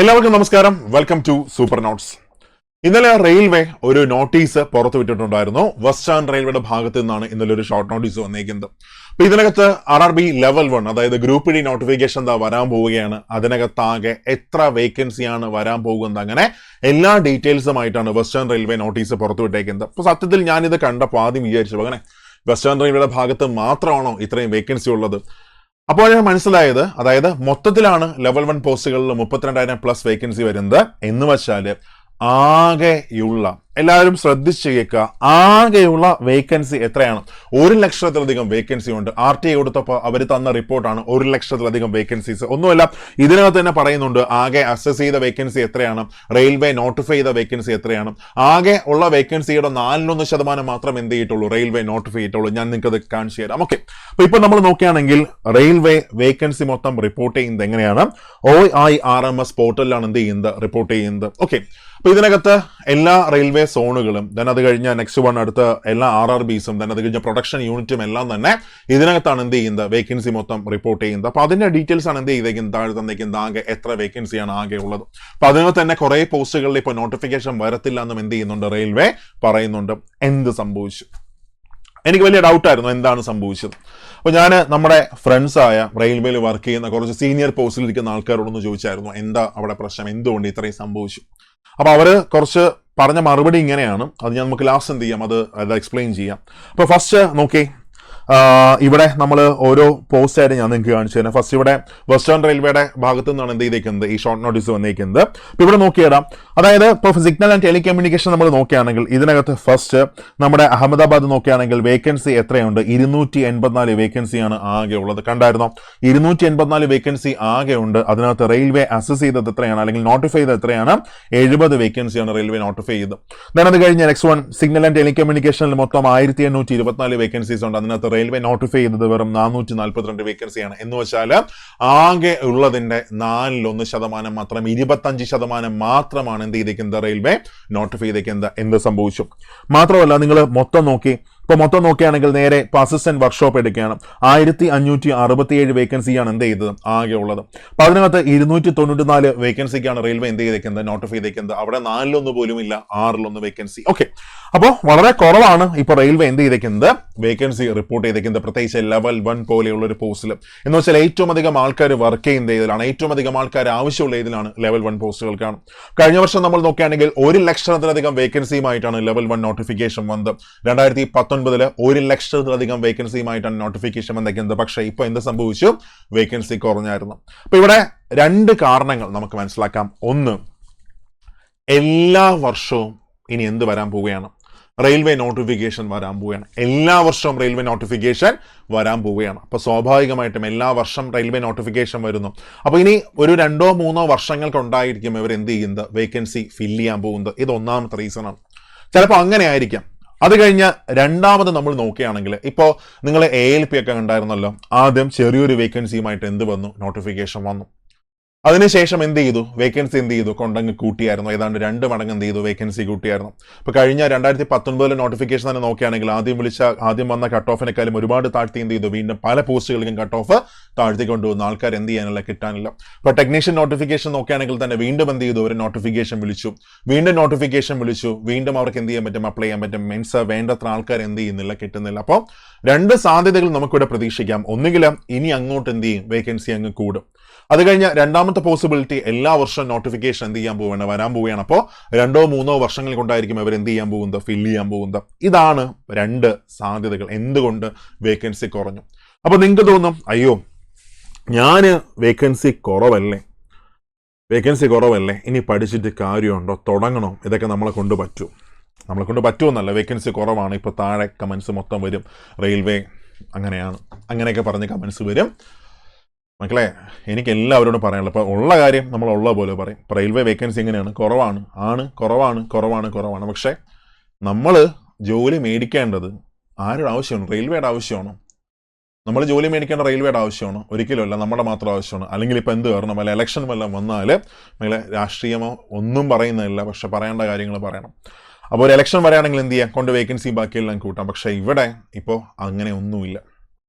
എല്ലാവർക്കും നമസ്കാരം. Welcome to super notes. ഇന്നലെ റെയിൽവേ ഒരു നോട്ടീസ് പുറത്തുവിട്ടിട്ടുണ്ടായിരുന്നു. വെസ്റ്റേൺ റെയിൽവേയുടെ ഭാഗത്ത് നിന്നാണ് ഇന്നലെ ഒരു ഷോർട്ട് നോട്ടീസ് വന്നിരിക്കുന്നത്. അപ്പൊ ഇതിനകത്ത് RRB ലെവൽ 1 അതായത് ഗ്രൂപ്പ് ഡി നോട്ടിഫിക്കേഷൻ എന്താ വരാൻ പോവുകയാണ്, അതിനകത്താകെ എത്ര വേക്കൻസിയാണ് വരാൻ പോകുന്നത്, അങ്ങനെ എല്ലാ ഡീറ്റെയിൽസുമായിട്ടാണ് വെസ്റ്റേൺ റെയിൽവേ നോട്ടീസ് പുറത്തുവിട്ടേക്കുന്നത്. അപ്പൊ സത്യത്തിൽ ഞാനിത് കണ്ടപ്പോൾ ആദ്യം വിചാരിച്ചു, അങ്ങനെ വെസ്റ്റേൺ റെയിൽവേയുടെ ഭാഗത്ത് മാത്രമാണോ ഇത്രയും വേക്കൻസി ഉള്ളത്? അപ്പോൾ ഞാൻ മനസ്സിലായത്, അതായത് മൊത്തത്തിലാണ് ലെവൽ 1 പോസ്റ്റുകളിൽ 32,000+ വേക്കൻസി വരുന്നത് എന്ന് വെച്ചാൽ ആകെയുള്ള, എല്ലാവരും ശ്രദ്ധിച്ചു കേൾക്കുക, ആകെയുള്ള വേക്കൻസി എത്രയാണ്? 1,00,000-ലധികം വേക്കൻസി ഉണ്ട്. RTA കൊടുത്തപ്പോൾ അവർ തന്ന റിപ്പോർട്ടാണ് 1,00,000-ലധികം വേക്കൻസീസ്. ഒന്നുമല്ല, ഇതിനകത്ത് തന്നെ പറയുന്നുണ്ട് ആകെ അസസ് ചെയ്ത വേക്കൻസി എത്രയാണ്, റെയിൽവേ നോട്ടിഫൈ ചെയ്ത വേക്കൻസി എത്രയാണ്. ആകെ ഉള്ള വേക്കൻസിയുടെ 4.1% മാത്രം എന്ത് ചെയ്തിട്ടുള്ളൂ, റെയിൽവേ നോട്ടിഫൈ ചെയ്തിട്ടുള്ളൂ. ഞാൻ നിങ്ങൾക്ക് അത് കാണിച്ചു തരാം. ഓക്കെ, അപ്പൊ ഇപ്പൊ നമ്മൾ നോക്കുകയാണെങ്കിൽ റെയിൽവേ വേക്കൻസി മൊത്തം റിപ്പോർട്ട് ചെയ്യുന്നത് എങ്ങനെയാണ്? OIRMS പോർട്ടലിലാണ് എന്ത് ചെയ്യുന്നത്, റിപ്പോർട്ട് ചെയ്യുന്നത്. ഓക്കെ, അപ്പൊ ഇതിനകത്ത് എല്ലാ റെയിൽവേ സോണുകളും, then അത് കഴിഞ്ഞ നെക്സ്റ്റ് വൺ അടുത്ത എല്ലാ RRBസും, then അത് കഴിഞ്ഞ പ്രൊഡക്ഷൻ യൂണിറ്റും എല്ലാം തന്നെ ഇതിനകത്താണ് എന്ത് ചെയ്യുന്നത്, വേക്കൻസി മൊത്തം റിപ്പോർട്ട് ചെയ്യുന്നത്. അപ്പൊ അതിന്റെ ഡീറ്റെയിൽസ് ആണ് എന്ത് ചെയ്തേക്കുന്നത്, താഴെ തന്നേക്കുന്നത് ആകെ എത്ര വേക്കൻസിയാണ് ആകെ ഉള്ളത്. അപ്പൊ അതിനകത്ത് തന്നെ കുറെ പോസ്റ്റുകളിൽ ഇപ്പോൾ നോട്ടിഫിക്കേഷൻ വരത്തില്ല എന്നും എന്ത് ചെയ്യുന്നുണ്ട്, റെയിൽവേ പറയുന്നുണ്ട്. എന്ത് സംഭവിച്ചു? എനിക്ക് വലിയ ഡൗട്ടായിരുന്നു എന്താണ് സംഭവിച്ചത്. അപ്പോൾ ഞാൻ നമ്മുടെ ഫ്രണ്ട്സായ റെയിൽവേയിൽ വർക്ക് ചെയ്യുന്ന കുറച്ച് സീനിയർ പോസ്റ്റിൽ ഇരിക്കുന്ന ആൾക്കാരോടൊന്ന് ചോദിച്ചായിരുന്നു, എന്താ അവിടെ പ്രശ്നം, എന്തുകൊണ്ട് ഇത്രയും സംഭവിച്ചു. അപ്പോൾ അവർ കുറച്ച് പറഞ്ഞ മറുപടി ഇങ്ങനെയാണ്. അത് ഞാൻ നമുക്ക് ലാസ്റ്റ് എന്ത് ചെയ്യാം, അത് എക്സ്പ്ലെയിൻ ചെയ്യാം. അപ്പോൾ ഫസ്റ്റ് നോക്കി, ഇവിടെ നമ്മൾ ഓരോ പോസ്റ്റ് ആയിട്ട് ഞാൻ നിങ്ങൾക്ക് കാണിച്ചു തരാം. ഫസ്റ്റ് ഇവിടെ വെസ്റ്റേൺ റെയിൽവേയുടെ ഭാഗത്തു നിന്നാണ് എന്ത് ചെയ്തേക്കുന്നത്, ഈ ഷോർട്ട് നോട്ടീസ് വന്നേക്കുന്നത്. അപ്പോൾ ഇവിടെ നോക്കിയിടാം, അതായത് ഇപ്പോൾ സിഗ്നൽ ആൻഡ് ടെലികമ്മ്യൂണിക്കേഷൻ നമ്മൾ നോക്കുകയാണെങ്കിൽ ഇതിനകത്ത് ഫസ്റ്റ് നമ്മുടെ അഹമ്മദാബാദ് നോക്കുകയാണെങ്കിൽ വേക്കൻസി എത്രയുണ്ട്, 284 വേക്കൻസിയാണ് ആകെ ഉള്ളത്. കണ്ടായിരുന്നോ, 284 വേക്കൻസി ആകെ ഉണ്ട്. അതിനകത്ത് റെയിൽവേ അസസ് ചെയ്തത് എത്രയാണ്, അല്ലെങ്കിൽ നോട്ടിഫൈ ചെയ്തത് എത്രയാണ്, 70 വേക്കൻസിയാണ് റെയിൽവേ നോട്ടിഫൈ ചെയ്തത്. then അത് കഴിഞ്ഞ് നെക്സ്റ്റ് വൺ സിഗ്നൽ ആൻഡ് ടെലികമ്മ്യൂണിക്കേഷനിൽ മൊത്തം 1824 വേക്കൻസീസ് ഉണ്ട്. അതിനകത്ത് റെയിൽവേ നോട്ടിഫൈ ചെയ്തത് വെറും 442 വേക്കൻസിയാണ്. എന്ന് വെച്ചാൽ ആകെ ഉള്ളതിന്റെ 4.1% മാത്രം, 25% മാത്രമാണ് എന്ത് ചെയ്തേക്കുന്നത്, റെയിൽവേ നോട്ടിഫൈ ചെയ്തേക്കുന്നത്. എന്ത് സംഭവിച്ചു? മാത്രമല്ല നിങ്ങൾ മൊത്തം നോക്കി, ഇപ്പൊ മൊത്തം നോക്കുകയാണെങ്കിൽ നേരെ ഇപ്പൊ അസിസ്റ്റന്റ് വർക്ക്ഷോപ്പ് എടുക്കുകയാണ്, 1567 വേക്കൻസിയാണ് എന്ത് ചെയ്തത് ആകെ ഉള്ളത്. അപ്പൊ അതിനകത്ത് 294 വേക്കൻസിക്കാണ് റെയിൽവേ എന്ത് ചെയ്തേക്കുന്നത്, നോട്ടിഫൈ ചെയ്തേക്കുന്നത്. അവിടെ 4 പോലും ഇല്ല, 6 വേക്കൻസി. ഓക്കെ, അപ്പോൾ വളരെ കുറവാണ് ഇപ്പൊ റെയിൽവേ എന്ത് ചെയ്തേക്കുന്നത്, വേക്കൻസി റിപ്പോർട്ട് ചെയ്തേക്കുന്നത്, പ്രത്യേകിച്ച് ലെവൽ 1 പോലെയുള്ള ഒരു പോസ്റ്റിൽ. എന്ന് വെച്ചാൽ ഏറ്റവും അധികം ആൾക്കാർ വർക്ക് ചെയ്യുന്ന ഇതിലാണ്, ഏറ്റവും അധികം ആൾക്കാർ ആവശ്യമുള്ള ഇതിലാണ് ലെവൽ 1 പോസ്റ്റുകൾക്കാണ്. കഴിഞ്ഞ വർഷം നമ്മൾ നോക്കുകയാണെങ്കിൽ 1,00,000-ലധികം വേക്കൻസിയുമായിട്ടാണ് ലെവൽ 1 നോട്ടിഫിക്കേഷൻ വന്നത്. 2019 1,00,000-ലധികം വേക്കൻസിയുമായിട്ടാണ് നോട്ടിഫിക്കേഷൻ വന്നേക്കുന്നത്. പക്ഷേ ഇപ്പൊ എന്ത് സംഭവിച്ചു, വേക്കൻസി കുറഞ്ഞായിരുന്നു. അപ്പൊ ഇവിടെ 2 കാരണങ്ങൾ നമുക്ക് മനസ്സിലാക്കാം. ഒന്ന്, എല്ലാ വർഷവും ഇനി എന്ത് വരാൻ പോവുകയാണ്, റെയിൽവേ നോട്ടിഫിക്കേഷൻ വരാൻ പോവുകയാണ്. എല്ലാ വർഷവും റെയിൽവേ നോട്ടിഫിക്കേഷൻ വരാൻ പോവുകയാണ്. അപ്പൊ സ്വാഭാവികമായിട്ടും എല്ലാ വർഷം റെയിൽവേ നോട്ടിഫിക്കേഷൻ വരുന്നു. അപ്പൊ ഇനി ഒരു 2-3 വർഷങ്ങൾക്കുണ്ടായിരിക്കും ഇവർ എന്ത് ചെയ്യുന്നത്, വേക്കൻസി ഫില്ല് ചെയ്യാൻ പോകുന്നത്. ഇത് ഒന്നാമത്തെ റീസൺ ആണ്. ചിലപ്പോൾ അങ്ങനെ ആയിരിക്കാം. അത് കഴിഞ്ഞ് രണ്ടാമത് നമ്മൾ നോക്കുകയാണെങ്കിൽ, ഇപ്പോൾ നിങ്ങൾ ALP ഒക്കെ ഉണ്ടായിരുന്നല്ലോ, ആദ്യം ചെറിയൊരു വേക്കൻസിയുമായിട്ട് എന്ത് വന്നു, നോട്ടിഫിക്കേഷൻ വന്നു. അതിനുശേഷം എന്ത് ചെയ്തു, വേക്കൻസി എന്ത് ചെയ്തു, കൊണ്ടങ്ങ് കൂട്ടിയായിരുന്നു. ഏതാണ്ട് 2 മടങ്ങ് എന്ത് ചെയ്തു, വേക്കൻസി കൂട്ടിയായിരുന്നു. ഇപ്പൊ കഴിഞ്ഞ 2019 നോട്ടിഫിക്കേഷൻ തന്നെ നോക്കുകയാണെങ്കിൽ ആദ്യം വന്ന കട്ട് ഓഫിനെക്കാളും ഒരുപാട് താഴ്ത്തി എന്ത് ചെയ്തു, വീണ്ടും പല പോസ്റ്റുകളിലും കട്ട് ഓഫ് താഴ്ത്തിക്കൊണ്ടുവന്നു. ആൾക്കാർ എന്ത് ചെയ്യാനുള്ള, കിട്ടാനില്ല. ഇപ്പൊ ടെക്നീഷ്യൻ നോട്ടിഫിക്കേഷൻ നോക്കുകയാണെങ്കിൽ തന്നെ വീണ്ടും എന്ത് ചെയ്തു, ഒരു നോട്ടിഫിക്കേഷൻ വിളിച്ചു, വീണ്ടും അവർക്ക് എന്ത് ചെയ്യാൻ പറ്റും, അപ്ലൈ ചെയ്യാൻ പറ്റും. മീൻസ് വേണ്ടത്ര ആൾക്കാർ എന്ത് ചെയ്യുന്നില്ല, കിട്ടുന്നില്ല. അപ്പോൾ 2 സാധ്യതകൾ നമുക്കിവിടെ പ്രതീക്ഷിക്കാം. ഒന്നുകിൽ ഇനി അങ്ങോട്ട് എന്ത് ചെയ്യും, വേക്കൻസി അങ്ങ് കൂടും. അത് കഴിഞ്ഞ രണ്ടാമത്തെ പോസിബിലിറ്റി, എല്ലാ വർഷവും നോട്ടിഫിക്കേഷൻ എന്ത് ചെയ്യാൻ പോവുകയാണ്, വരാൻ പോവുകയാണ്. അപ്പോൾ 2-3 വർഷങ്ങൾ കൊണ്ടായിരിക്കും അവർ എന്ത് ചെയ്യാൻ പോകുന്നത്, ഫില്ല് ചെയ്യാൻ പോകുന്നത്. ഇതാണ് 2 സാധ്യതകൾ എന്തുകൊണ്ട് വേക്കൻസി കുറഞ്ഞു. അപ്പൊ നിങ്ങൾക്ക് തോന്നും, അയ്യോ ഞാൻ വേക്കൻസി കുറവല്ലേ, ഇനി പഠിച്ചിട്ട് കാര്യമുണ്ടോ, തുടങ്ങണോ, ഇതൊക്കെ നമ്മളെ കൊണ്ട് പറ്റുമെന്നല്ല, വേക്കൻസി കുറവാണ്. ഇപ്പൊ താഴെ കമൻസ് മൊത്തം വരും, റെയിൽവേ അങ്ങനെയാണ്, അങ്ങനെയൊക്കെ പറഞ്ഞ് കമൻസ് വരും. മക്കളെ, എനിക്ക് എല്ലാവരോടും പറയാനുള്ളത്, ഇപ്പോൾ ഉള്ള കാര്യം നമ്മൾ ഉള്ള പോലെ പറയും. ഇപ്പോൾ റെയിൽവേ വേക്കൻസി എങ്ങനെയാണ്, കുറവാണ്. പക്ഷേ നമ്മൾ ജോലി മേടിക്കേണ്ടത് ആരുടെ ആവശ്യമാണ്, റെയിൽവേയുടെ ആവശ്യമാണോ? നമ്മൾ ജോലി മേടിക്കേണ്ട റെയിൽവേയുടെ ആവശ്യമാണോ? ഒരിക്കലുമല്ല, നമ്മുടെ മാത്രം ആവശ്യമാണ്. അല്ലെങ്കിൽ ഇപ്പം എന്ത് കാരണം, വല്ല ഇലക്ഷൻ വല്ലതും വന്നാൽ നിങ്ങളെ രാഷ്ട്രീയമോ ഒന്നും പറയുന്നില്ല, പക്ഷെ പറയേണ്ട കാര്യങ്ങൾ പറയണം. അപ്പോൾ ഒരു ഇലക്ഷൻ വരികയാണെങ്കിൽ എന്ത് ചെയ്യാം, കൊണ്ട് വേക്കൻസി ബാക്കിയെല്ലാം കൂട്ടാം. പക്ഷേ ഇവിടെ ഇപ്പോൾ അങ്ങനെ ഒന്നുമില്ല.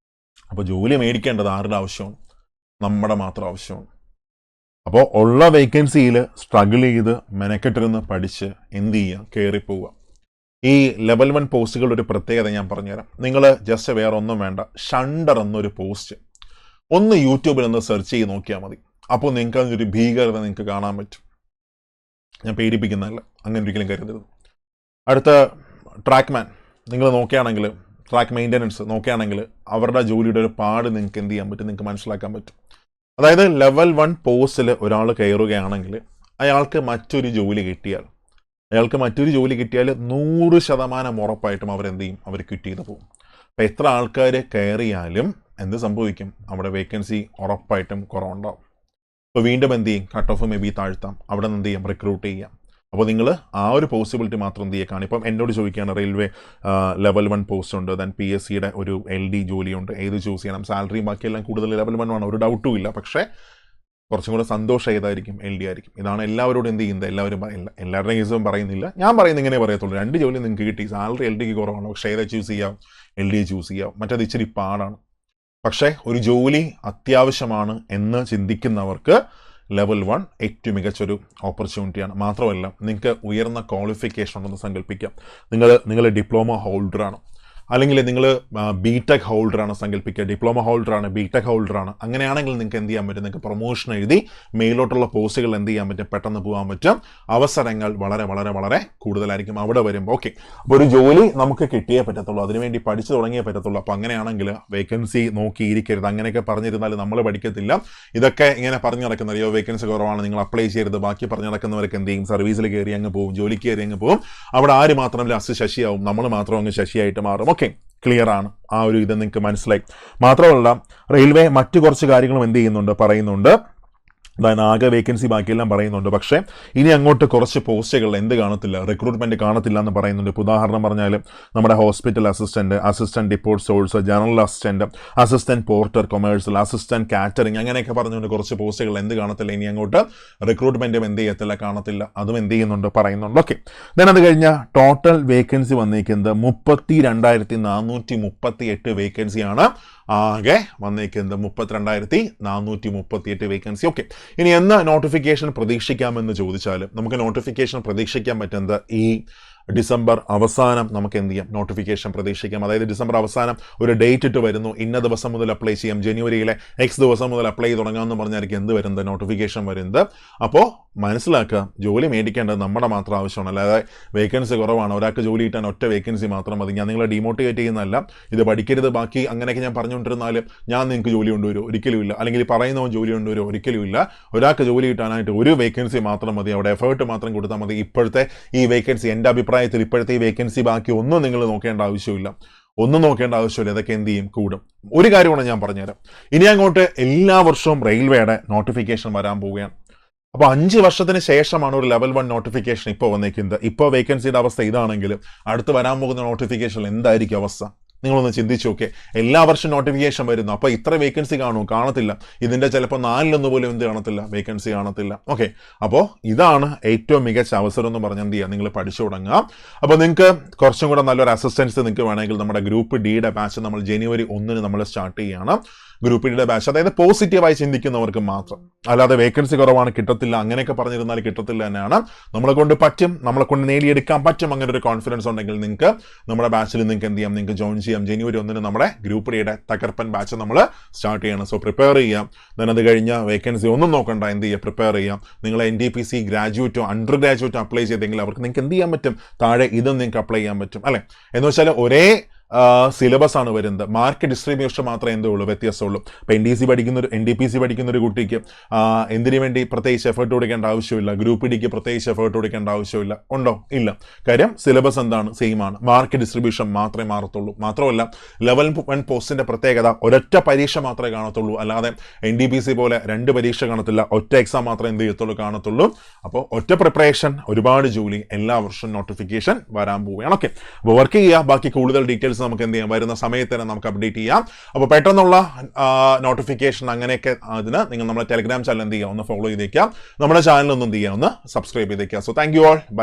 അപ്പോൾ ജോലി മേടിക്കേണ്ടത് ആരുടെ ആവശ്യമാണ്, നമ്മുടെ മാത്രം ആവശ്യമാണ്. അപ്പോൾ ഉള്ള വേക്കൻസിയിൽ സ്ട്രഗിൾ ചെയ്ത് മെനക്കെട്ടിരുന്ന് പഠിച്ച് എന്ത് ചെയ്യുക, കയറിപ്പോവുക. ഈ ലെവൽ 1 പോസ്റ്റുകളുടെ ഒരു പ്രത്യേകത ഞാൻ പറഞ്ഞുതരാം. നിങ്ങൾ ജസ്റ്റ് വേറെ ഒന്നും വേണ്ട, ഷണ്ടർ എന്നൊരു പോസ്റ്റ് ഒന്ന് യൂട്യൂബിൽ ഒന്ന് സെർച്ച് ചെയ്ത് നോക്കിയാൽ മതി. അപ്പോൾ നിങ്ങൾക്ക് അതിനൊരു ഭീകരത നിങ്ങൾക്ക് കാണാൻ പറ്റും. ഞാൻ പേടിപ്പിക്കുന്നതല്ല, അങ്ങനെ ഒരിക്കലും കരുതരുത്. അടുത്ത ട്രാക്ക്മാൻ നിങ്ങൾ നോക്കുകയാണെങ്കിൽ, ട്രാക്ക് മെയിൻ്റനൻസ് നോക്കുകയാണെങ്കിൽ അവരുടെ ജോലിയുടെ ഒരു പാട് നിങ്ങൾക്ക് എന്ത് ചെയ്യാൻ പറ്റും, നിങ്ങൾക്ക് മനസ്സിലാക്കാൻ പറ്റും. അതായത് ലെവൽ 1 പോസ്റ്റിൽ ഒരാൾ കയറുകയാണെങ്കിൽ അയാൾക്ക് മറ്റൊരു ജോലി കിട്ടിയാൽ 100% ഉറപ്പായിട്ടും അവരെന്ത് ചെയ്യും, അവർ ക്വിറ്റ് ചെയ്ത് പോകും. അപ്പം എത്ര ആൾക്കാർ കയറിയാലും എന്ത് സംഭവിക്കും, അവിടെ വേക്കൻസി ഉറപ്പായിട്ടും കുറവുണ്ടാവും. അപ്പോൾ വീണ്ടും എന്ത് ചെയ്യും, കട്ട് ഓഫ് മേ ബി താഴ്ത്താം, അവിടെ നിന്ന് എന്ത് ചെയ്യാം, റിക്രൂട്ട് ചെയ്യാം. അപ്പോൾ നിങ്ങൾ ആ ഒരു പോസിബിലിറ്റി മാത്രം എന്ത് ചെയ്യുക. ഇപ്പം എന്നോട് ചോദിക്കുകയാണ് റെയിൽവേ ലെവൽ 1 പോസ്റ്റ് ഉണ്ട്, ദെൻ PSCയുടെ ഒരു LD ജോലിയുണ്ട്, ഏത് ചൂസ് ചെയ്യണം, സാലറിയും ബാക്കിയെല്ലാം കൂടുതൽ ലെവൽ 1 ആണ്, ഒരു ഡൗട്ടും ഇല്ല. പക്ഷേ കുറച്ചും കൂടെ സന്തോഷം ഏതായിരിക്കും, LD ആയിരിക്കും. ഇതാണ് എല്ലാവരോടും എന്ത് ചെയ്യുന്നത്, എല്ലാവരും എല്ലാവരുടെയും കേസും പറയുന്നില്ല, ഞാൻ പറയുന്നത് ഇങ്ങനെ പറയത്തുള്ളൂ. 2 ജോലി നിങ്ങൾക്ക് കിട്ടി, സാലറി LDക്ക് കുറവാണ്, പക്ഷേ ഏതാ ചൂസ് ചെയ്യാം, LD ചൂസ് ചെയ്യാം. മറ്റത് ഇച്ചിരി പാടാണ്. പക്ഷേ ഒരു ജോലി അത്യാവശ്യമാണ് എന്ന് ചിന്തിക്കുന്നവർക്ക് ലെവൽ 1 ഏറ്റവും മികച്ചൊരു ഓപ്പർച്യൂണിറ്റിയാണ്. മാത്രമല്ല നിങ്ങൾക്ക് ഉയർന്ന ക്വാളിഫിക്കേഷൻ ഉണ്ടെന്ന് സങ്കല്പിക്കാം. നിങ്ങൾ ഡിപ്ലോമ ഹോൾഡറാണ്, അല്ലെങ്കിൽ നിങ്ങൾ BTech ഹോൾഡറാണ് സങ്കല്പിക്കുക, ഡിപ്ലോമ ഹോൾഡറാണ്, BTech ഹോൾഡറാണ്. അങ്ങനെയാണെങ്കിൽ നിങ്ങൾക്ക് എന്ത് ചെയ്യാൻ പറ്റും, നിങ്ങൾക്ക് പ്രൊമോഷൻ എഴുതി മേലോട്ടുള്ള പോസ്റ്റുകൾ എന്ത് ചെയ്യാൻ പറ്റും, പെട്ടെന്ന് പോകാൻ പറ്റും. അവസരങ്ങൾ വളരെ വളരെ വളരെ കൂടുതലായിരിക്കും അവിടെ വരുമ്പോൾ. ഓക്കെ, അപ്പോൾ ഒരു ജോലി നമുക്ക് കിട്ടിയേ പറ്റത്തുള്ളൂ, അതിനുവേണ്ടി പഠിച്ചു തുടങ്ങിയേ പറ്റത്തുള്ളൂ. അപ്പോൾ അങ്ങനെയാണെങ്കിൽ വേക്കൻസി നോക്കിയിരിക്കരുത്. അങ്ങനെയൊക്കെ പറഞ്ഞിരുന്നാൽ നമ്മൾ പഠിക്കത്തില്ല. ഇതൊക്കെ ഇങ്ങനെ പറഞ്ഞു നടക്കുന്ന, അറിയോ വേക്കൻസി കുറവാണ്, നിങ്ങൾ അപ്ലൈ ചെയ്യരുത്, ബാക്കി പറഞ്ഞു നടക്കുന്നവർക്ക് എന്ത് ചെയ്യും, സർവീസിൽ കയറി അങ്ങ് പോകും, ജോലിക്ക് കയറി അങ്ങ് പോകും. അവിടെ ആര് മാത്രം ലാസ്റ്റ് ശശിയാവും, നമ്മൾ മാത്രം അങ്ങ് ശശിയായിട്ട് മാറും. ഓക്കെ, ക്ലിയർ ആണ്, ആ ഒരു ഇത് നിങ്ങൾക്ക് മനസ്സിലായി. മാത്രമല്ല റെയിൽവേ മറ്റു കുറച്ച് കാര്യങ്ങളും എന്ത് ചെയ്യുന്നുണ്ട്, പറയുന്നുണ്ട്. അതായത് ആകെ വേക്കൻസി ബാക്കിയെല്ലാം പറയുന്നുണ്ട്. പക്ഷേ ഇനി അങ്ങോട്ട് കുറച്ച് പോസ്റ്റുകൾ എന്ത് കാണത്തില്ല, റിക്രൂട്ട്മെൻറ്റ് കാണത്തില്ല എന്ന് പറയുന്നുണ്ട്. ഇപ്പോൾ ഉദാഹരണം പറഞ്ഞാൽ നമ്മുടെ hospital assistant deport source, general assistant Porter commercial, assistant catering, അങ്ങനെയൊക്കെ പറഞ്ഞുകൊണ്ട് കുറച്ച് പോസ്റ്റുകൾ എന്ത് കാണത്തില്ല, ഇനി അങ്ങോട്ട് റിക്രൂട്ട്മെൻറ്റും എന്ത് ചെയ്യത്തില്ല, കാണത്തില്ല. അതും എന്ത് ചെയ്യുന്നുണ്ട്, പറയുന്നുണ്ട്. ഓക്കെ, ദെൻ അത് കഴിഞ്ഞാൽ ടോട്ടൽ വേക്കൻസി വന്നിരിക്കുന്നത് 32,438 വേക്കൻസിയാണ് ആകെ വന്നേക്കുന്നത്. 32,438 വേക്കൻസി. ഓക്കെ, ഇനി എന്ന് നോട്ടിഫിക്കേഷൻ പ്രതീക്ഷിക്കാമെന്ന് ചോദിച്ചാൽ നമുക്ക് നോട്ടിഫിക്കേഷൻ പ്രതീക്ഷിക്കാൻ പറ്റുന്നത് ഈ ഡിസംബർ അവസാനം നമുക്ക് എന്ത് ചെയ്യാം, നോട്ടിഫിക്കേഷൻ പ്രതീക്ഷിക്കാം. അതായത് ഡിസംബർ അവസാനം ഒരു ഡേറ്റ് ഇട്ട് വരുന്നു, ഇന്ന ദിവസം മുതൽ അപ്ലൈ ചെയ്യാം, ജനുവരിയിലെ X ദിവസം മുതൽ അപ്ലൈ തുടങ്ങാമെന്ന് പറഞ്ഞായിരിക്കും എന്ത് വരുന്നത്, നോട്ടിഫിക്കേഷൻ വരുന്നത്. അപ്പോൾ മനസ്സിലാക്കുക, ജോലി മേടിക്കേണ്ടത് നമ്മുടെ മാത്രം ആവശ്യമാണ്, അല്ലാതെ വേക്കൻസി കുറവാണ്, ഒരാൾക്ക് ജോലി കിട്ടാൻ ഒറ്റ വേക്കൻസി മാത്രം മതി. ഞാൻ നിങ്ങളെ ഡീമോട്ടിവേറ്റ് ചെയ്യുന്നതല്ല, ഇത് പഠിക്കരുത് ബാക്കി അങ്ങനെയൊക്കെ ഞാൻ പറഞ്ഞുകൊണ്ടിരുന്നാൽ ഞാൻ നിങ്ങൾക്ക് ജോലി കൊണ്ടുവരുമോ, ഒരിക്കലും ഇല്ല. അല്ലെങ്കിൽ പറയുന്നവൻ ജോലി കൊണ്ടുവരുമോ, ഒരിക്കലും ഇല്ല. ഒരാൾക്ക് ജോലി കിട്ടാനായിട്ട് ഒരു വേക്കൻസി മാത്രം മതി, അവിടെ എഫേർട്ട് മാത്രം കൊടുത്താൽ മതി. ഇപ്പോഴത്തെ ഈ വേക്കൻസി, എൻ്റെ അഭിപ്രായത്തിൽ ഇപ്പോഴത്തെ ഈ വേക്കൻസി ബാക്കി ഒന്നും നിങ്ങൾ നോക്കേണ്ട ആവശ്യമില്ല, ഇതൊക്കെ എന്ത് ചെയ്യും, കൂടും. ഒരു കാര്യമാണ് ഞാൻ പറഞ്ഞുതരാം, ഇനി അങ്ങോട്ട് എല്ലാ വർഷവും റെയിൽവേയുടെ നോട്ടിഫിക്കേഷൻ വരാൻ പോവുകയാണ്. അപ്പോൾ 5 വർഷത്തിന് ശേഷമാണ് ഒരു ലെവൽ 1 നോട്ടിഫിക്കേഷൻ ഇപ്പോൾ വന്നേക്കുന്നത്. ഇപ്പോൾ വേക്കൻസിയുടെ അവസ്ഥ ഇതാണെങ്കിൽ അടുത്ത് വരാൻ പോകുന്ന നോട്ടിഫിക്കേഷനിൽ എന്തായിരിക്കും അവസ്ഥ, നിങ്ങളൊന്ന് ചിന്തിച്ചു നോക്കെ. എല്ലാ വർഷവും നോട്ടിഫിക്കേഷൻ വരുന്നു, അപ്പോൾ ഇത്ര വേക്കൻസി കാണത്തില്ല. ഇതിൻ്റെ ചിലപ്പോൾ 4 പോലും എന്ത് കാണത്തില്ല, വേക്കൻസി കാണത്തില്ല. ഓക്കെ, അപ്പോൾ ഇതാണ് ഏറ്റവും മികച്ച അവസരം എന്ന് പറഞ്ഞാൽ എന്ത് ചെയ്യുക, നിങ്ങൾ പഠിച്ചു തുടങ്ങുക. അപ്പോൾ നിങ്ങൾക്ക് കുറച്ചും കൂടെ നല്ലൊരു അസിസ്റ്റൻസ് നിങ്ങൾക്ക് വേണമെങ്കിൽ നമ്മുടെ ഗ്രൂപ്പ് Dയുടെ ബാച്ച് നമ്മൾ ജനുവരി 1 നമ്മൾ സ്റ്റാർട്ട് ചെയ്യുകയാണ്. ഗ്രൂപ്പ് Dയുടെ ബാച്ച്, അതായത് പോസിറ്റീവായി ചിന്തിക്കുന്നവർക്ക് മാത്രം, അല്ലാതെ വേക്കൻസി കുറവാണ് കിട്ടത്തില്ല അങ്ങനെയൊക്കെ പറഞ്ഞിരുന്നാൽ കിട്ടത്തില്ല തന്നെയാണ്. നമ്മളെ കൊണ്ട് പറ്റും, നമ്മളെ കൊണ്ട് നേടിയെടുക്കാൻ പറ്റും, അങ്ങനെ ഒരു കോൺഫിഡൻസ് ഉണ്ടെങ്കിൽ നിങ്ങൾക്ക് നമ്മുടെ ബാച്ചിൽ നിങ്ങൾക്ക് എന്ത് ചെയ്യാം, നിങ്ങൾക്ക് ജോയിൻ ചെയ്യാം. ജനുവരി 1 നമ്മുടെ ഗ്രൂപ്പ് Dയുടെ തകർപ്പൻ ബാച്ച് നമ്മൾ സ്റ്റാർട്ട് ചെയ്യണം. സോ പ്രിപ്പയർ ചെയ്യാം. ദെൻ അത് കഴിഞ്ഞാൽ വേക്കൻസി ഒന്നും നോക്കണ്ട, എന്ത് ചെയ്യുക, പ്രിപ്പയർ ചെയ്യാം. നിങ്ങൾ NTPC ഗ്രാജുവേറ്റോ അണ്ടർ ഗ്രാജുവേറ്റോ അപ്ലൈ ചെയ്തെങ്കിൽ അവർക്ക് നിങ്ങൾക്ക് എന്ത് ചെയ്യാൻ പറ്റും, താഴെ ഇതും നിങ്ങൾക്ക് അപ്ലൈ ചെയ്യാൻ പറ്റും, അല്ലേ? എന്ന് വെച്ചാൽ ഒരേ സിലബസ് ആണ് വരുന്നത്, മാർക്ക് ഡിസ്ട്രിബ്യൂഷൻ മാത്രമേ എന്തേ ഉള്ളൂ, വ്യത്യാസമുള്ളൂ. അപ്പോൾ NTPC പഠിക്കുന്ന ഒരു കുട്ടിക്ക് എന്തിനു വേണ്ടി പ്രത്യേകിച്ച് എഫേർട്ട് കൊടുക്കേണ്ട ആവശ്യമില്ല, ഗ്രൂപ്പ് Dക്ക് പ്രത്യേകിച്ച് എഫേർട്ട് കൊടുക്കേണ്ട ആവശ്യമില്ല. ഉണ്ടോ? ഇല്ല. കാര്യം സിലബസ് എന്താണ്, സെയിം ആണ്, മാർക്ക് ഡിസ്ട്രിബ്യൂഷൻ മാത്രമേ മാറത്തുള്ളൂ. മാത്രമല്ല ലെവൽ 1 പോസ്റ്റിന്റെ പ്രത്യേകത ഒരൊറ്റ പരീക്ഷ മാത്രമേ കാണത്തുള്ളൂ, അല്ലാതെ NTPC പോലെ 2 പരീക്ഷ കാണത്തില്ല, ഒറ്റ എക്സാം മാത്രമേ എന്ത് ചെയ്യത്തുള്ളൂ, കാണത്തുള്ളൂ. അപ്പോൾ ഒറ്റ പ്രിപ്പറേഷൻ, ഒരുപാട് ജോലി, എല്ലാ വർഷവും നോട്ടിഫിക്കേഷൻ വരാൻ പോവുകയാണ്. ഓക്കെ, അപ്പോൾ വർക്ക് ചെയ്യുക. ബാക്കി കൂടുതൽ ഡീറ്റെയിൽസ് നമുക്ക് എന്ത് ചെയ്യാം, വരുന്ന സമയത്ത് തന്നെ നമുക്ക് അപ്ഡേറ്റ് ചെയ്യാം. അപ്പോൾ പെട്ടെന്നുള്ള നോട്ടിഫിക്കേഷൻ അങ്ങനെയൊക്കെ അതിന് നിങ്ങൾ നമ്മുടെ ടെലിഗ്രാം ചാനൽ എന്ത് ചെയ്യുക, ഒന്ന് ഫോളോ ചെയ്തേക്കാം. നമ്മുടെ ചാനൽ ഒന്ന് എന്ത് ചെയ്യുക, ഒന്ന് സബ്സ്ക്രൈബ് ചെയ്തേക്കുക. So thank you all.